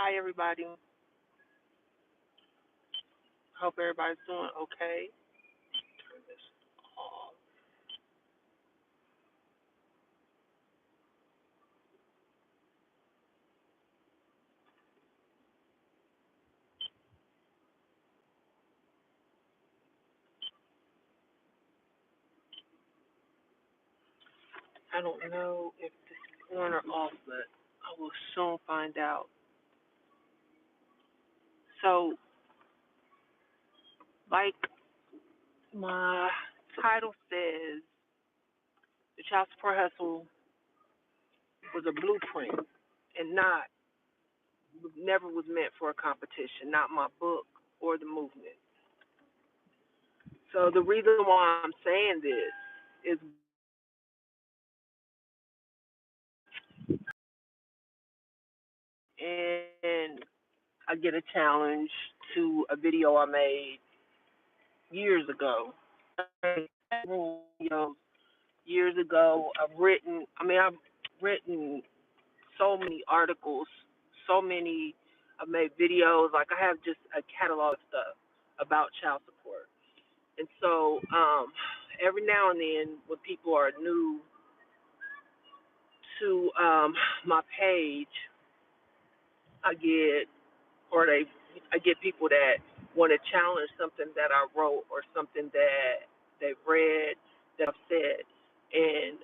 Hi, everybody. Hope everybody's doing okay. Turn this off. I don't know if this is on or off, but I will soon find out. So, like my title says, the child support hustle was a blueprint and not never was meant for a competition, not my book or the movement. So the reason why I'm saying this is, and I get a challenge to a video I made years ago. Videos years ago. I've written so many articles, so many. I've made videos. Like I have just a catalog of stuff about child support. And so every now and then, when people are new to my page, I get I get people that want to challenge something that I wrote or something that they've read that I've said, and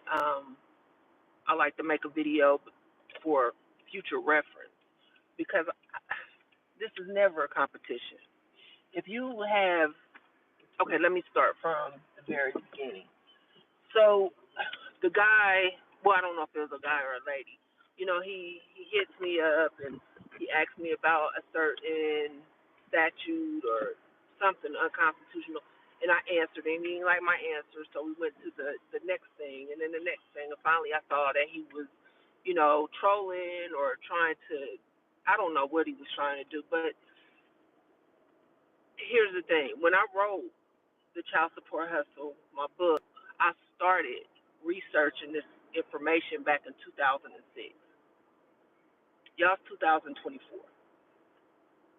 I like to make a video for future reference because this is never a competition. If you have, okay, let me start from the very beginning. So the guy, well, I don't know if it was a guy or a lady. He hits me up and he asks me about a certain statute or something unconstitutional, and I answered him. He didn't like my answer, so we went to the next thing, and then the next thing, and finally I saw that he was, trolling or trying to, I don't know what he was trying to do, but here's the thing: when I wrote the Child Support Hustle, my book, I started researching this information back in 2006. Y'all, it's 2024.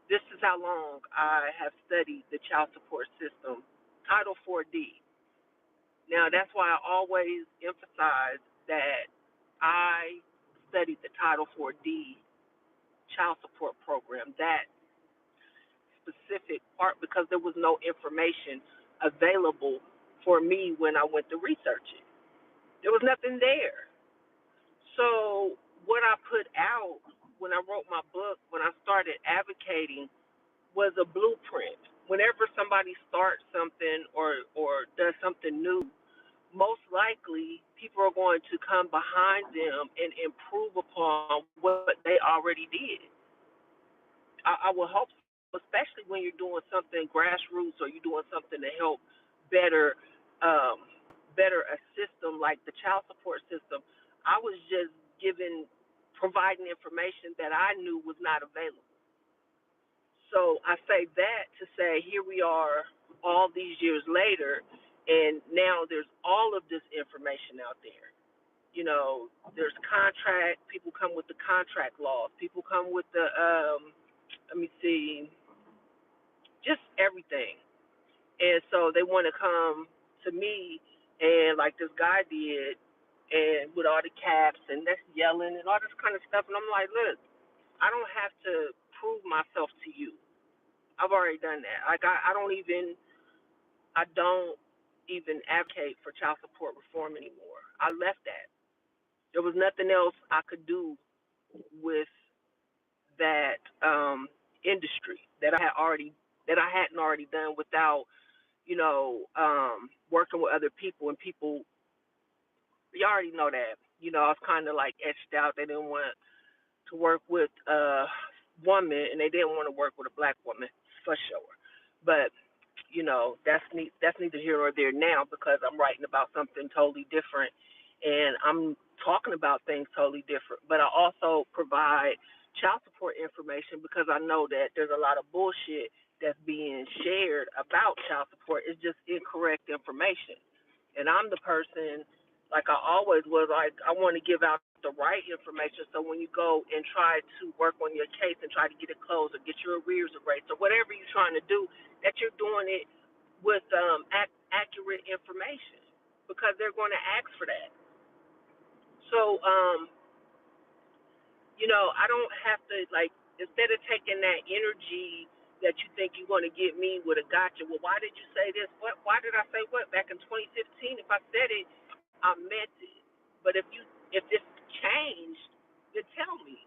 This is how long I have studied the child support system, Title 4D. Now, that's why I always emphasize that I studied the Title 4D child support program, that specific part, because there was no information available for me when I went to research it. There was nothing there. So what I put out when I wrote my book, when I started advocating, was a blueprint. Whenever somebody starts something or does something new, most likely people are going to come behind them and improve upon what they already did. I will hope, especially when you're doing something grassroots or you're doing something to help better um, better a system like the child support system. I was just providing information that I knew was not available. So I say that to say here we are all these years later, and now there's all of this information out there. There's contract. People come with the contract laws. People come with the let me see, just everything. And so they want to come to me and like this guy did, and with all the caps and that's yelling and all this kind of stuff. And I'm like, look, I don't have to prove myself to you. I've already done that. Like I don't even advocate for child support reform anymore. I left that. There was nothing else I could do with that industry that I hadn't already done without, working with other people, and people, you already know that. I was kind of like etched out. They didn't want to work with a woman, and they didn't want to work with a black woman for sure. But that's neither here nor there now, because I'm writing about something totally different, and I'm talking about things totally different. But I also provide child support information because I know that there's a lot of bullshit that's being shared about child support. It's just incorrect information. And I'm the person, like I always was, like I want to give out the right information. So when you go and try to work on your case and try to get it closed or get your arrears erased or whatever you're trying to do, that you're doing it with accurate information because they're going to ask for that. So, I don't have to, like, instead of taking that energy that you think you're going to get me with a gotcha, well, why did you say this? Why did I say what back in 2015? If I said it, I meant it. But if it's changed, then tell me.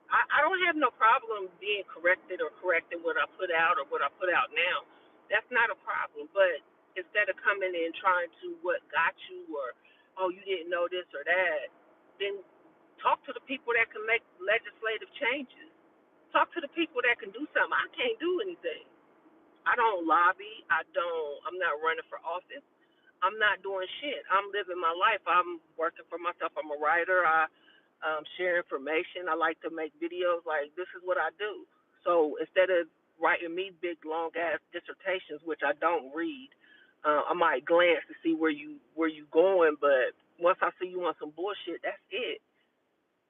I don't have no problem being corrected or correcting what I put out or what I put out now. That's not a problem. But instead of coming in trying to what got you or, oh, you didn't know this or that, then talk to the people that can make legislative changes. Talk to the people that can do something. I can't do anything. I don't lobby. I'm not running for office. I'm not doing shit. I'm living my life. I'm working for myself. I'm a writer. I share information. I like to make videos. Like, this is what I do. So instead of writing me big long ass dissertations, which I don't read, I might glance to see where you going. But once I see you on some bullshit, that's it.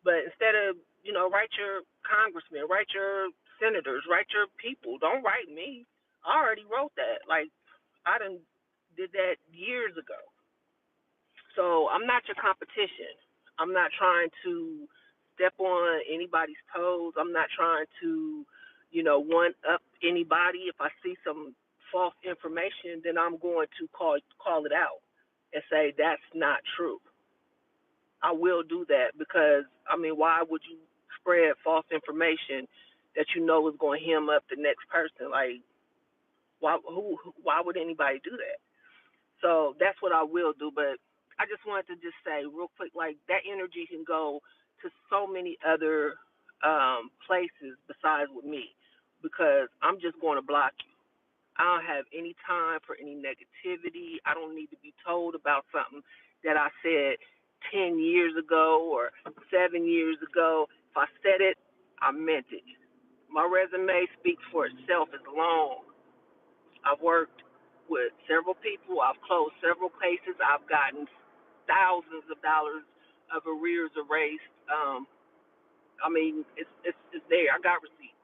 But instead of write your congressmen, write your senators, write your people. Don't write me. I already wrote that. Like, I done did that years ago. So I'm not your competition. I'm not trying to step on anybody's toes. I'm not trying to, one up anybody. If I see some false information, then I'm going to call it out and say that's not true. I will do that because why would you spread false information that you know is going to hem up the next person? Like, why would anybody do that? So that's what I will do. But I just wanted to just say real quick, like, that energy can go to so many other places besides with me because I'm just going to block you. I don't have any time for any negativity. I don't need to be told about something that I said 10 years ago or 7 years ago. If I said it, I meant it. My resume speaks for itself. It's long. I've worked with several people. I've closed several cases. I've gotten thousands of dollars of arrears erased. It's there. I got receipts.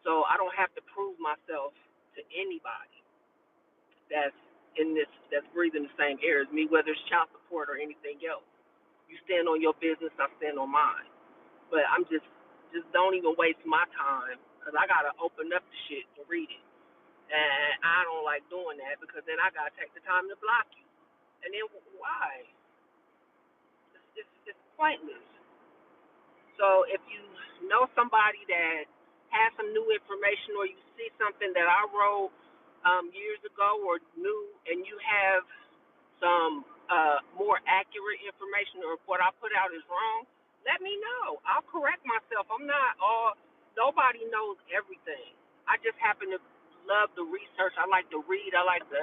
So I don't have to prove myself to anybody that's breathing the same air as me, whether it's child support or anything else. You stand on your business, I stand on mine. But I'm just don't even waste my time because I gotta open up the shit and read it. And I don't like doing that because then I gotta take the time to block you. And then why? It's pointless. So if you know somebody that has some new information or you see something that I wrote years ago or new and you have some more accurate information or if what I put out is wrong, let me know. I'll correct myself. Nobody knows everything. I just happen to love the research. I like to read. I like to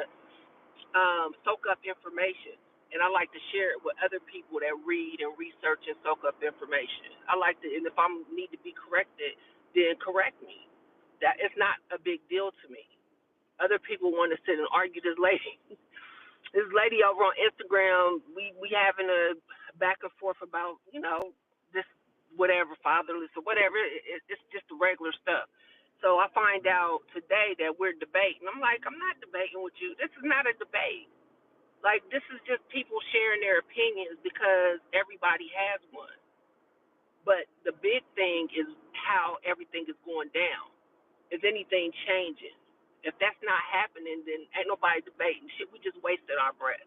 soak up information. And I like to share it with other people that read and research and soak up information. I like to, and if I need to be corrected, then correct me. That it's not a big deal to me. Other people want to sit and argue this lady. This lady over on Instagram, we having a back and forth about, this whatever, fatherless or whatever. It's just the regular stuff. So I find out today that we're debating. I'm like, I'm not debating with you. This is not a debate. Like, this is just people sharing their opinions because everybody has one. But the big thing is how everything is going down. Is anything changing? If that's not happening, then ain't nobody debating. Shit, we just wasted our breath.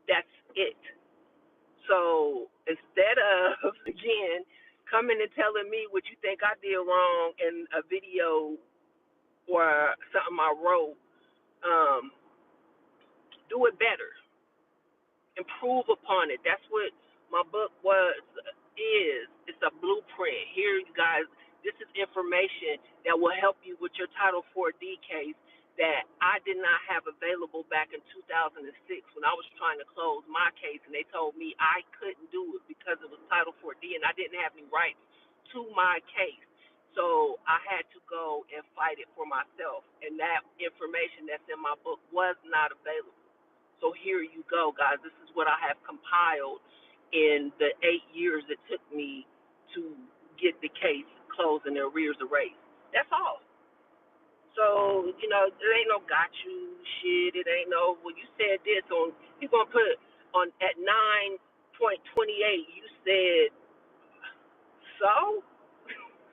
That's it. So instead of, again, coming and telling me what you think I did wrong in a video or something I wrote, um, do it better. Improve upon it. That's what my book is. It's a blueprint. Here, you guys, this is information that will help you with your Title 4D case that I did not have available back in 2006 when I was trying to close my case, and they told me I couldn't do it because it was Title 4D and I didn't have any rights to my case. So I had to go and fight it for myself, and that information that's in my book was not available. So here you go, guys. This is what I have compiled, in the 8 years it took me to get the case closed and the arrears erased. That's all. So, it ain't no got you shit. It ain't no, well, you said this on, he's going to put on at 9.28, you said, so?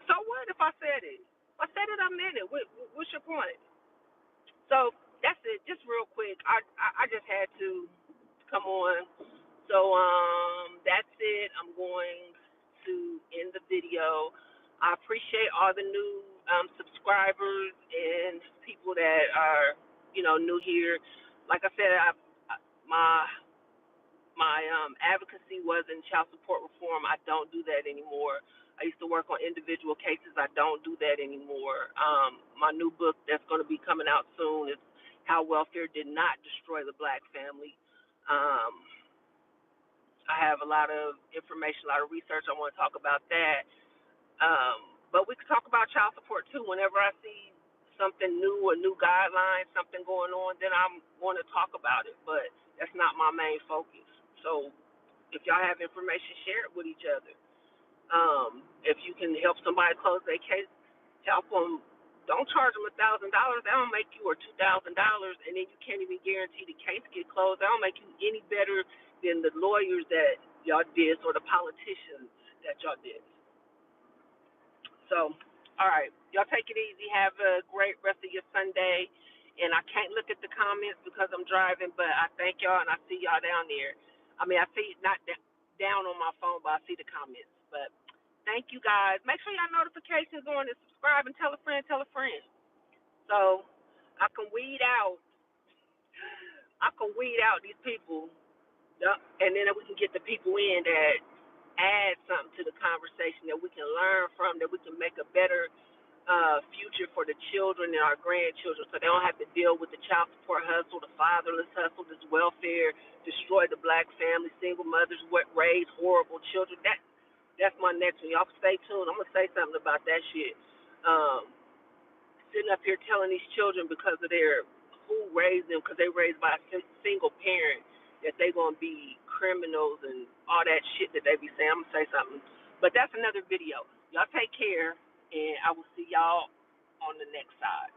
So what if I said it? If I said it, I meant it. What's your point? So that's it. Just real quick, I just had to come on. So that's it. I'm going to end the video. I appreciate all the new subscribers and people that are new here. Like I said, my advocacy was in child support reform. I don't do that anymore. I used to work on individual cases. I don't do that anymore. My new book that's going to be coming out soon is How Welfare Did Not Destroy the Black Family. I have a lot of information, a lot of research. I want to talk about that. But we could talk about child support too. Whenever I see something new, a new guideline, something going on, then I'm going to talk about it. But that's not my main focus. So if y'all have information, share it with each other. If you can help somebody close their case, help them. Don't charge them $1,000. That don't make you or $2,000, and then you can't even guarantee the case get closed. That don't make you any better than the lawyers that y'all did or the politicians that y'all did. So, all right, y'all take it easy. Have a great rest of your Sunday. And I can't look at the comments because I'm driving, but I thank y'all and I see y'all down there. I mean, I see not down on my phone, but I see the comments. But thank you guys. Make sure y'all notifications on and subscribe and tell a friend, so I can weed out these people. And then we can get the people in that add something to the conversation that we can learn from, that we can make a better future for the children and our grandchildren, so they don't have to deal with the child support hustle, the fatherless hustle, this welfare, destroy the black family, single mothers, raise horrible children. That's my next one. Y'all stay tuned. I'm gonna say something about that shit. Sitting up here telling these children because of who raised them, because they raised by a single parent, that they gonna be criminals and all that shit that they be saying. I'm gonna say something, but that's another video. Y'all take care, and I will see y'all on the next side.